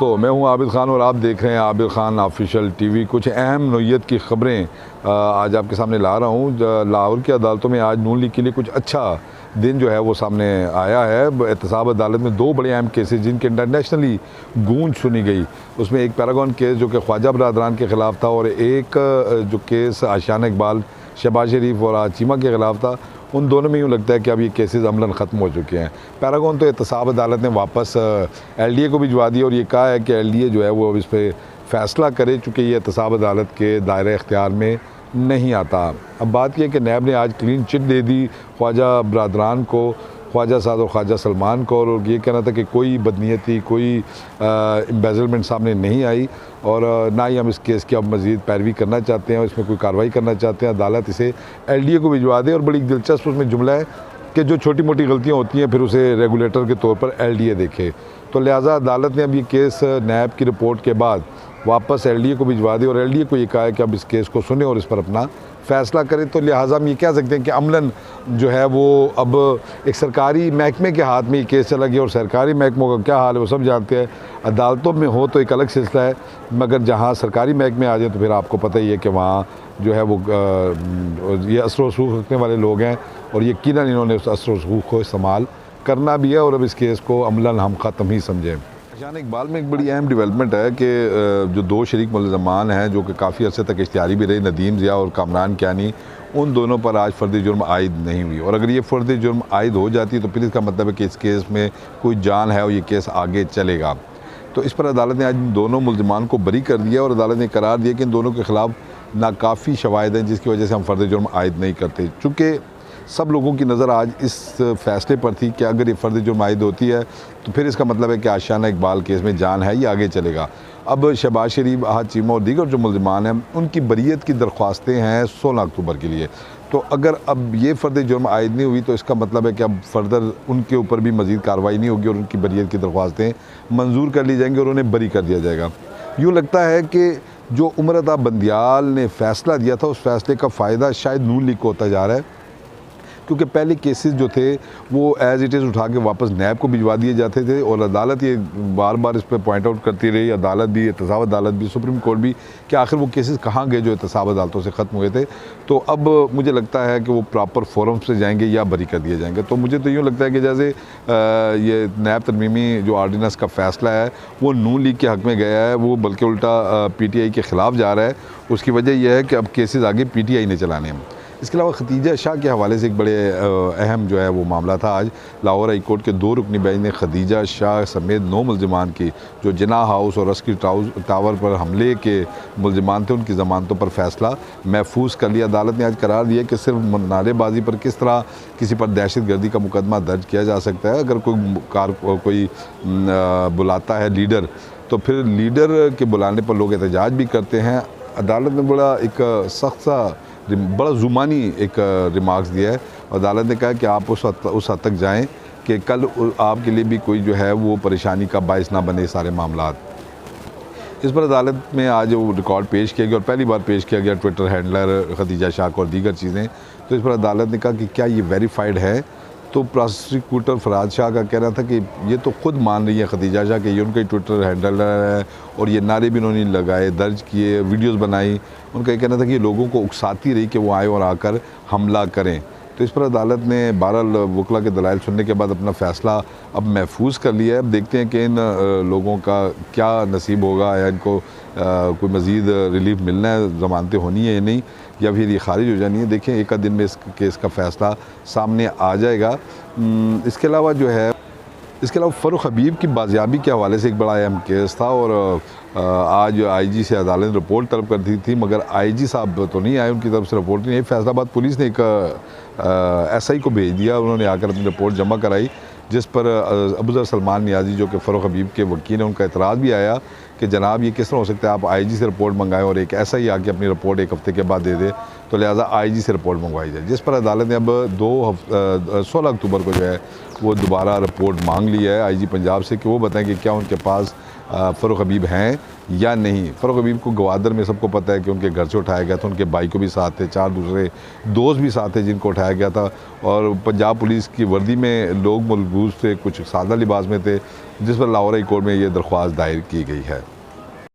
दोस्तों, मैं हूं आबिद खान और आप देख रहे हैं आबिद खान ऑफिशियल टीवी। कुछ अहम नोयत की ख़बरें आज आपके सामने ला रहा हूं। लाहौर की अदालतों में आज नून लीग के लिए कुछ अच्छा दिन जो है वो सामने आया है। एहतसाब अदालत में दो बड़े अहम केसेस जिनके इंटरनेशनली गूंज सुनी गई, उसमें एक पैरागॉन केस जो कि ख्वाजा बरदरान के ख़िलाफ़ था और एक जो केस आशियाना इकबाल, शहबाज शरीफ और चीमा के ख़िलाफ़ था। उन दोनों में यूँ लगता है कि अब ये केसेस अमलन ख़त्म हो चुके हैं। पैरागॉन तो एहतसाब अदालत ने वापस LDA को भिजवा दिया और ये कहा है कि LDA जो है वो अब इस पर फ़ैसला करे, चूँकि ये एहतसाब अदालत के दायरे इख्तियार में नहीं आता। अब बात यह कि नैब ने आज क्लीन चिट दे दी ख्वाजा बरदरान को, ख्वाजा साद और ख्वाजा सलमान को, और ये कहना था कि कोई बदनीयती, कोई एम्बेज़लमेंट सामने नहीं आई और ना ही हम इस केस की अब मज़ीद पैरवी करना चाहते हैं और इसमें कोई कार्रवाई करना चाहते हैं। अदालत इसे LDA को भिजवा दे। और बड़ी दिलचस्प उसमें जुमला है कि जो छोटी मोटी गलतियाँ होती हैं फिर उसे रेगुलेटर के तौर पर LDA देखे। तो लिहाजा अदालत ने अब ये केस नैब की रिपोर्ट के बाद वापस LDA को भिजवा दी और LDA को ये कहा है कि अब इस केस को सुने और इस पर अपना फ़ैसला करें। तो लिहाजा हम ये कह सकते हैं कि अमलन जो है वो अब एक सरकारी महकमे के हाथ में ये केस चला गया और सरकारी महकमों का क्या हाल है वो सब जानते हैं। अदालतों में हो तो एक अलग सिलसिला है, मगर जहाँ सरकारी महकमे आ जाए तो फिर आपको पता ही है कि वहाँ जो है वो ये असर रसूख रखने वाले लोग हैं और यकीनन इन्होंने उस असर रसूख को इस्तेमाल करना भी है और अब इस केस को अमलन हम ख़त्म ही समझें। आशियाना इकबाल में एक बड़ी अहम डेवलपमेंट है कि जो दो शरीक मुलज़मान हैं जो कि काफ़ी अर्से तक इश्तिहारी भी रहे, नदीम ज़िया और कामरान कियानी, उन दोनों पर आज फ़र्द जुर्म आयद नहीं हुई। और अगर ये फ़र्द जुर्म आयद हो जाती तो फिर इसका मतलब है कि इस केस में कोई जान है और ये केस आगे चलेगा। तो इस पर अदालत ने आज इन दोनों मुलज़मान को बरी कर दिया और अदालत ने करार दिया कि इन दोनों के ख़िलाफ़ नाकाफ़ी शवाहिद हैं जिसकी वजह से हम फ़र्द जुर्म आयद नहीं करते। चूँकि सब लोगों की नज़र आज इस फ़ैसले पर थी कि अगर ये फ़र्द जुर्म आयद होती है तो फिर इसका मतलब है कि आशियाना इकबाल केस में जान है, ये आगे चलेगा। अब शहबाज शरीफ, चीमा और दीगर जो मुलज़मान हैं उनकी बरीयत की दरख्वास्तें हैं 16 अक्टूबर के लिए। तो अगर अब ये फ़र्द जुर्म आयद नहीं हुई तो इसका मतलब है कि अब फर्दर उनके ऊपर भी मज़ीद कार्रवाई नहीं होगी और उनकी बरीयत की दरख्वास्तें मंजूर कर ली जाएंगी और उन्हें बरी कर दिया जाएगा। यूँ लगता है कि जो उमरता बंदियाल ने फ़ैसला दिया था उस फ़ैसले का फ़ायदा शायद नून लीग को होता जा रहा है, क्योंकि पहले केसेस जो थे वो एज़ इट इज़ उठा के वापस नैब को भिजवा दिए जाते थे और अदालत ये बार बार इस पर पॉइंट आउट करती रही, अदालत भी, एहतसाब अदालत भी, सुप्रीम कोर्ट भी, कि आखिर वो केसेस कहाँ गए जो एहतसाब अदालतों से ख़त्म हुए थे। तो अब मुझे लगता है कि वो प्रॉपर फोरम से जाएंगे या बरी कर दिए जाएंगे। तो मुझे तो यूँ लगता है कि जैसे ये नैब तरमीमी जो आर्डिनेंस का फ़ैसला है वो नून लीग के हक़ में गया है, वो बल्कि उल्टा PTI के ख़िलाफ़ जा रहा है। उसकी वजह यह है कि अब केसेस आगे PTI ने चलाने हैं। इसके अलावा खदीजा शाह के हवाले से एक बड़े अहम जो है वो मामला था। आज लाहौर हाई कोर्ट के 2 रुकनी बेंच ने खदीजा शाह समेत 9 मुलज़मान की जो जिना हाउस और रस्की टावर पर हमले के मुलज़मान थे उनकी ज़मानतों पर फ़ैसला महफूज कर लिया। अदालत ने आज करार दिया कि सिर्फ नारेबाजी पर किस तरह किसी पर दहशत गर्दी का मुकदमा दर्ज किया जा सकता है। अगर कोई बुलाता है लीडर तो फिर लीडर के बुलाने पर लोग एहतजाज भी करते हैं। अदालत ने बड़ा एक सख्त सा, बड़ा जुमानी एक रिमार्क्स दिया है। अदालत ने कहा कि आप उस हद तक जाएं कि कल आपके लिए भी कोई जो है वो परेशानी का बायस ना बने सारे मामलात। इस पर अदालत में आज वो रिकॉर्ड पेश किया गया और पहली बार पेश किया गया ट्विटर हैंडलर खदीजा शाह को और दीगर चीज़ें। तो इस पर अदालत ने कहा कि क्या ये वेरीफाइड है। तो प्रोसिक्यूटर फराज शाह का कहना था कि ये तो ख़ुद मान रही है खदीजा शाह कि ये उनका ट्विटर हैंडल है और ये नारे भी उन्होंने लगाए, दर्ज किए, वीडियोस बनाई। उनका ये कहना था कि लोगों को उकसाती रही कि वो आए और आकर हमला करें। तो इस पर अदालत ने 12 वकला के दलाइल सुनने के बाद अपना फ़ैसला अब महफूज कर लिया है। अब देखते हैं कि इन लोगों का क्या नसीब होगा, या इनको कोई मज़ीद रिलीफ मिलना है, ज़मानतें होनी है या नहीं, या फिर ये खारिज हो जानी है। देखें एक आध दिन में इस केस का फ़ैसला सामने आ जाएगा। इसके अलावा फ़ारूक हबीब की बाजियाबी के हवाले से एक बड़ा अहम केस था और आज IG से अदालत ने रिपोर्ट तलब कर दी थी, मगर IG साहब तो नहीं आए, उनकी तरफ से रिपोर्ट नहीं आई। फैसलाबाद पुलिस ने एक SI को भेज दिया, उन्होंने आकर अपनी रिपोर्ट जमा कराई, जिस पर अबूज़र सलमान नियाज़ी जो कि फ़ारूक हबीब के वकील हैं उनका एतराज़ भी आया कि जनाब ये किस तरह हो सकता है आप IG से रिपोर्ट मंगाएं और एक SI आके अपनी रिपोर्ट 1 हफ़्ते के बाद दे दे। तो लिहाजा IG से रिपोर्ट मंगवाई जाए, जिस पर अदालत ने अब 16 अक्टूबर को जो है वो दोबारा रिपोर्ट मांग ली है IG पंजाब से कि वो बताएं कि क्या उनके पास फ़ारूक हबीब हैं या नहीं। फ़ारूक हबीब को गवादर में सबको पता है कि उनके घर से उठाया गया था, उनके भाई को भी साथ थे, 4 दूसरे दोस्त भी साथ थे जिनको उठाया गया था, और पंजाब पुलिस की वर्दी में लोग मलबूस थे, कुछ सादा लिबास में थे, जिस पर लाहौर हाई कोर्ट में ये दरख्वास्त दायर की गई है।